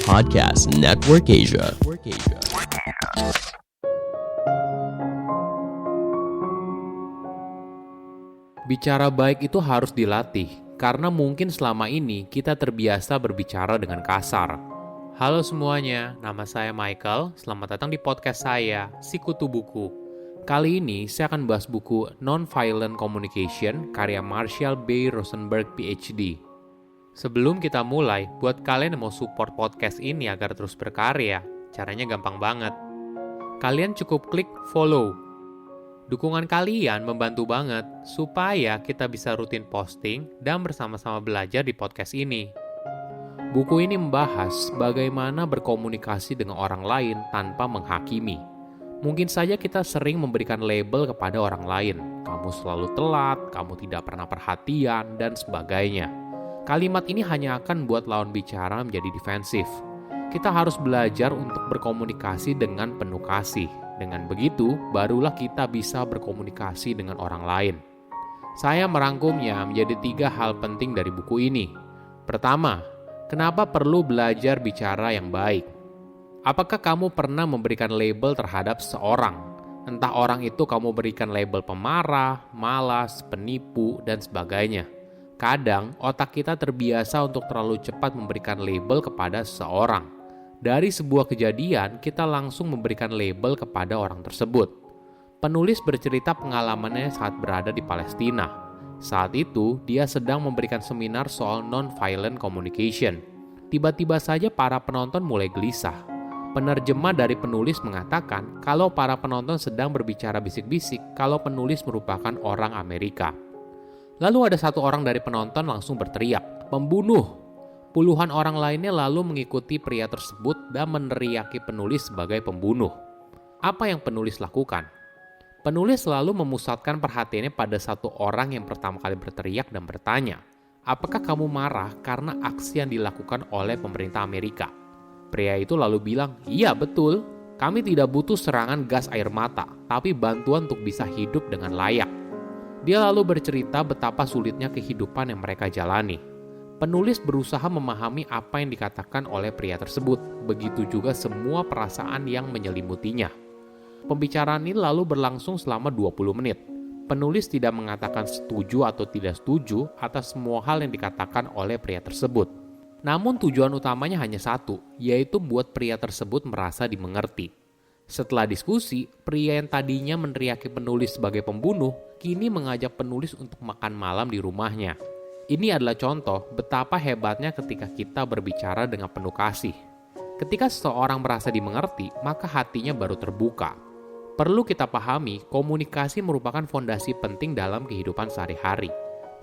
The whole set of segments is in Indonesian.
Podcast Network Asia. Bicara baik itu harus dilatih, karena mungkin selama ini kita terbiasa berbicara dengan kasar. Halo semuanya, nama saya Michael. Selamat datang di podcast saya, Sikutu Buku. Kali ini saya akan bahas buku Non-Violent Communication karya Marshall B. Rosenberg, PhD. Sebelum kita mulai, buat kalian yang mau support podcast ini agar terus berkarya, caranya gampang banget. Kalian cukup klik follow. Dukungan kalian membantu banget supaya kita bisa rutin posting dan bersama-sama belajar di podcast ini. Buku ini membahas bagaimana berkomunikasi dengan orang lain tanpa menghakimi. Mungkin saja kita sering memberikan label kepada orang lain. Kamu selalu telat, kamu tidak pernah perhatian, dan sebagainya. Kalimat ini hanya akan buat lawan bicara menjadi defensif. Kita harus belajar untuk berkomunikasi dengan penuh kasih. Dengan begitu, barulah kita bisa berkomunikasi dengan orang lain. Saya merangkumnya menjadi 3 hal penting dari buku ini. Pertama, kenapa perlu belajar bicara yang baik? Apakah kamu pernah memberikan label terhadap seseorang? Entah orang itu kamu berikan label pemarah, malas, penipu, dan sebagainya. Kadang, otak kita terbiasa untuk terlalu cepat memberikan label kepada seseorang. Dari sebuah kejadian, kita langsung memberikan label kepada orang tersebut. Penulis bercerita pengalamannya saat berada di Palestina. Saat itu, dia sedang memberikan seminar soal non-violent communication. Tiba-tiba saja para penonton mulai gelisah. Penerjemah dari penulis mengatakan kalau para penonton sedang berbicara bisik-bisik kalau penulis merupakan orang Amerika. Lalu ada satu orang dari penonton langsung berteriak, "Pembunuh!" Puluhan orang lainnya lalu mengikuti pria tersebut dan meneriaki penulis sebagai pembunuh. Apa yang penulis lakukan? Penulis selalu memusatkan perhatiannya pada satu orang yang pertama kali berteriak dan bertanya, "Apakah kamu marah karena aksi yang dilakukan oleh pemerintah Amerika?" Pria itu lalu bilang, "Iya betul, kami tidak butuh serangan gas air mata, tapi bantuan untuk bisa hidup dengan layak." Dia lalu bercerita betapa sulitnya kehidupan yang mereka jalani. Penulis berusaha memahami apa yang dikatakan oleh pria tersebut, begitu juga semua perasaan yang menyelimutinya. Pembicaraan ini lalu berlangsung selama 20 menit. Penulis tidak mengatakan setuju atau tidak setuju atas semua hal yang dikatakan oleh pria tersebut. Namun tujuan utamanya hanya satu, yaitu buat pria tersebut merasa dimengerti. Setelah diskusi, pria yang tadinya meneriaki penulis sebagai pembunuh, kini mengajak penulis untuk makan malam di rumahnya. Ini adalah contoh betapa hebatnya ketika kita berbicara dengan penuh kasih. Ketika seseorang merasa dimengerti, maka hatinya baru terbuka. Perlu kita pahami, komunikasi merupakan fondasi penting dalam kehidupan sehari-hari.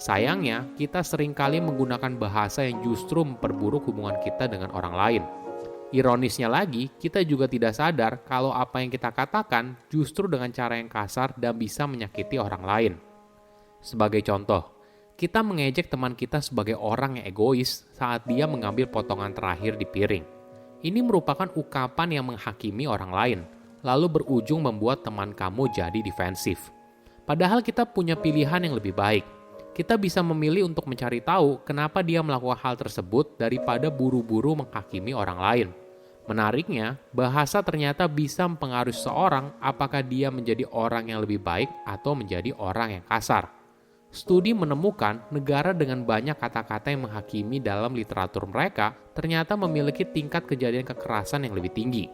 Sayangnya, kita seringkali menggunakan bahasa yang justru memperburuk hubungan kita dengan orang lain. Ironisnya lagi, kita juga tidak sadar kalau apa yang kita katakan justru dengan cara yang kasar dan bisa menyakiti orang lain. Sebagai contoh, kita mengejek teman kita sebagai orang yang egois saat dia mengambil potongan terakhir di piring. Ini merupakan ungkapan yang menghakimi orang lain, lalu berujung membuat teman kamu jadi defensif. Padahal kita punya pilihan yang lebih baik. Kita bisa memilih untuk mencari tahu kenapa dia melakukan hal tersebut daripada buru-buru menghakimi orang lain. Menariknya, bahasa ternyata bisa mempengaruhi seseorang apakah dia menjadi orang yang lebih baik atau menjadi orang yang kasar. Studi menemukan negara dengan banyak kata-kata yang menghakimi dalam literatur mereka ternyata memiliki tingkat kejadian kekerasan yang lebih tinggi.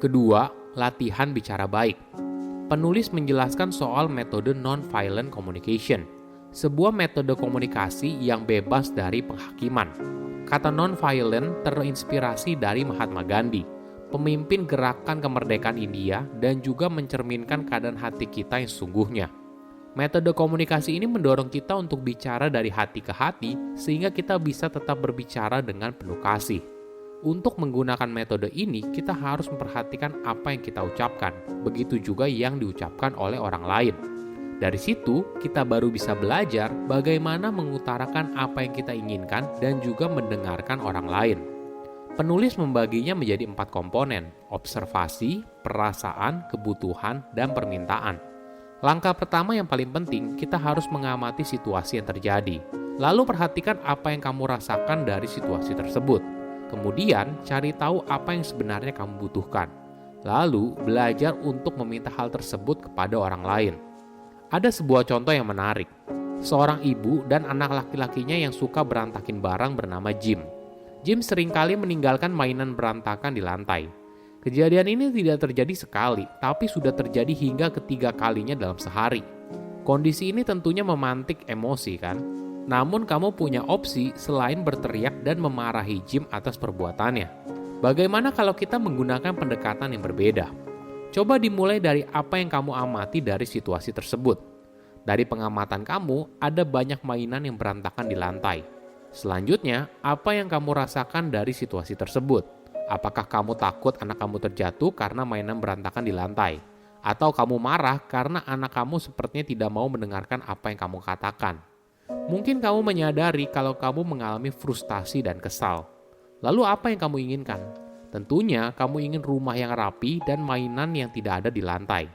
Kedua, latihan bicara baik. Penulis menjelaskan soal metode non-violent communication, sebuah metode komunikasi yang bebas dari penghakiman. Kata non-violent terinspirasi dari Mahatma Gandhi, pemimpin gerakan kemerdekaan India dan juga mencerminkan keadaan hati kita yang sesungguhnya. Metode komunikasi ini mendorong kita untuk bicara dari hati ke hati sehingga kita bisa tetap berbicara dengan penuh kasih. Untuk menggunakan metode ini, kita harus memperhatikan apa yang kita ucapkan, begitu juga yang diucapkan oleh orang lain. Dari situ, kita baru bisa belajar bagaimana mengutarakan apa yang kita inginkan dan juga mendengarkan orang lain. Penulis membaginya menjadi 4 komponen, observasi, perasaan, kebutuhan, dan permintaan. Langkah pertama yang paling penting, kita harus mengamati situasi yang terjadi. Lalu perhatikan apa yang kamu rasakan dari situasi tersebut. Kemudian, cari tahu apa yang sebenarnya kamu butuhkan. Lalu, belajar untuk meminta hal tersebut kepada orang lain. Ada sebuah contoh yang menarik. Seorang ibu dan anak laki-lakinya yang suka berantakin barang bernama Jim. Jim seringkali meninggalkan mainan berantakan di lantai. Kejadian ini tidak terjadi sekali, tapi sudah terjadi hingga ketiga kalinya dalam sehari. Kondisi ini tentunya memantik emosi kan? Namun kamu punya opsi selain berteriak dan memarahi Jim atas perbuatannya. Bagaimana kalau kita menggunakan pendekatan yang berbeda? Coba dimulai dari apa yang kamu amati dari situasi tersebut. Dari pengamatan kamu, ada banyak mainan yang berantakan di lantai. Selanjutnya, apa yang kamu rasakan dari situasi tersebut? Apakah kamu takut anak kamu terjatuh karena mainan berantakan di lantai? Atau kamu marah karena anak kamu sepertinya tidak mau mendengarkan apa yang kamu katakan? Mungkin kamu menyadari kalau kamu mengalami frustasi dan kesal. Lalu apa yang kamu inginkan? Tentunya kamu ingin rumah yang rapi dan mainan yang tidak ada di lantai.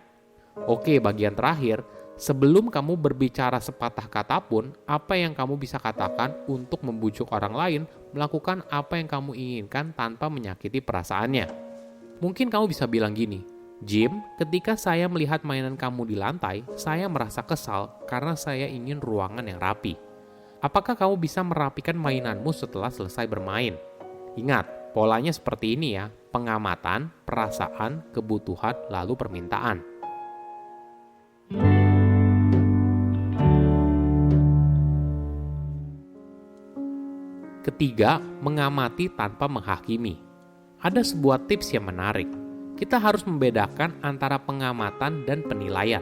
Oke, bagian terakhir, sebelum kamu berbicara sepatah kata pun, apa yang kamu bisa katakan untuk membujuk orang lain melakukan apa yang kamu inginkan tanpa menyakiti perasaannya. Mungkin kamu bisa bilang gini, Jim, ketika saya melihat mainan kamu di lantai, saya merasa kesal karena saya ingin ruangan yang rapi. Apakah kamu bisa merapikan mainanmu setelah selesai bermain? Ingat, polanya seperti ini ya, pengamatan, perasaan, kebutuhan, lalu permintaan. Ketiga, mengamati tanpa menghakimi. Ada sebuah tips yang menarik. Kita harus membedakan antara pengamatan dan penilaian.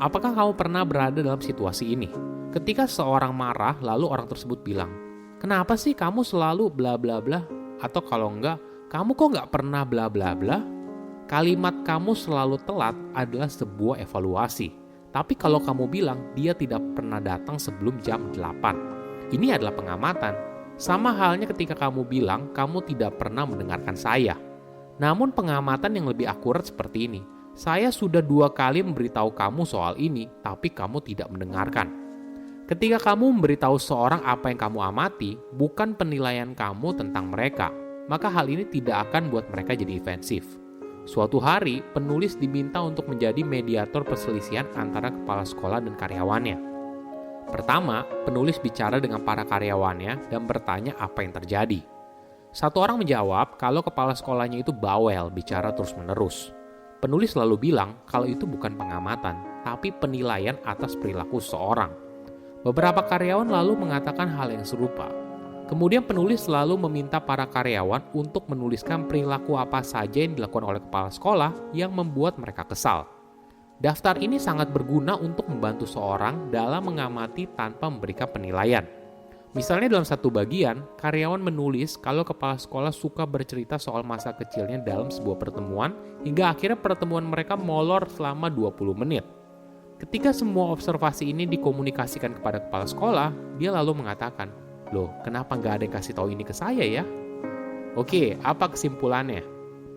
Apakah kamu pernah berada dalam situasi ini? Ketika seorang marah, lalu orang tersebut bilang, "Kenapa sih kamu selalu bla bla bla?" Atau kalau enggak, "Kamu kok nggak pernah bla bla bla?" Kalimat "kamu selalu telat" adalah sebuah evaluasi. Tapi kalau kamu bilang, "Dia tidak pernah datang sebelum jam 8." Ini adalah pengamatan. Sama halnya ketika kamu bilang kamu tidak pernah mendengarkan saya. Namun pengamatan yang lebih akurat seperti ini. Saya sudah 2 kali memberitahu kamu soal ini, tapi kamu tidak mendengarkan. Ketika kamu memberitahu seorang apa yang kamu amati, bukan penilaian kamu tentang mereka, maka hal ini tidak akan buat mereka jadi defensif. Suatu hari, penulis diminta untuk menjadi mediator perselisihan antara kepala sekolah dan karyawannya. Pertama, penulis bicara dengan para karyawannya dan bertanya apa yang terjadi. Satu orang menjawab kalau kepala sekolahnya itu bawel, bicara terus-menerus. Penulis lalu bilang kalau itu bukan pengamatan, tapi penilaian atas perilaku seseorang. Beberapa karyawan lalu mengatakan hal yang serupa. Kemudian penulis lalu meminta para karyawan untuk menuliskan perilaku apa saja yang dilakukan oleh kepala sekolah yang membuat mereka kesal. Daftar ini sangat berguna untuk membantu seorang dalam mengamati tanpa memberikan penilaian. Misalnya dalam satu bagian, karyawan menulis kalau kepala sekolah suka bercerita soal masa kecilnya dalam sebuah pertemuan hingga akhirnya pertemuan mereka molor selama 20 menit. Ketika semua observasi ini dikomunikasikan kepada kepala sekolah, dia lalu mengatakan, "Loh, kenapa nggak ada yang kasih tahu ini ke saya ya?" Oke, apa kesimpulannya?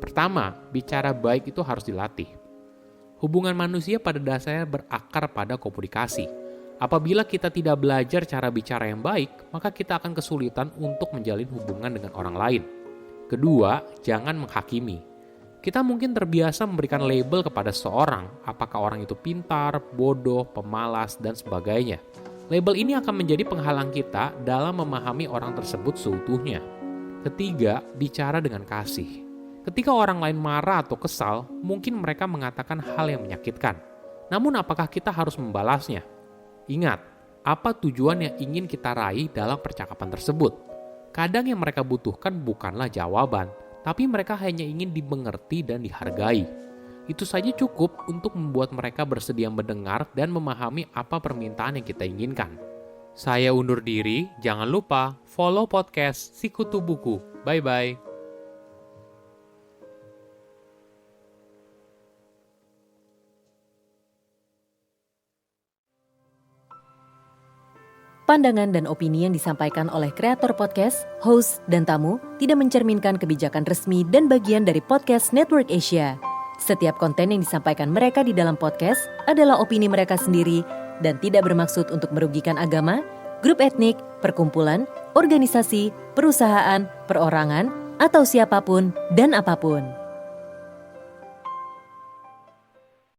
Pertama, bicara baik itu harus dilatih. Hubungan manusia pada dasarnya berakar pada komunikasi. Apabila kita tidak belajar cara bicara yang baik, maka kita akan kesulitan untuk menjalin hubungan dengan orang lain. Kedua, jangan menghakimi. Kita mungkin terbiasa memberikan label kepada seseorang, apakah orang itu pintar, bodoh, pemalas, dan sebagainya. Label ini akan menjadi penghalang kita dalam memahami orang tersebut seutuhnya. Ketiga, bicara dengan kasih. Ketika orang lain marah atau kesal, mungkin mereka mengatakan hal yang menyakitkan. Namun apakah kita harus membalasnya? Ingat, apa tujuan yang ingin kita raih dalam percakapan tersebut? Kadang yang mereka butuhkan bukanlah jawaban, tapi mereka hanya ingin dimengerti dan dihargai. Itu saja cukup untuk membuat mereka bersedia mendengar dan memahami apa permintaan yang kita inginkan. Saya undur diri, jangan lupa follow podcast Sikutu Buku. Bye-bye. Pandangan dan opini yang disampaikan oleh kreator podcast, host, dan tamu tidak mencerminkan kebijakan resmi dan bagian dari Podcast Network Asia. Setiap konten yang disampaikan mereka di dalam podcast adalah opini mereka sendiri dan tidak bermaksud untuk merugikan agama, grup etnik, perkumpulan, organisasi, perusahaan, perorangan, atau siapapun dan apapun.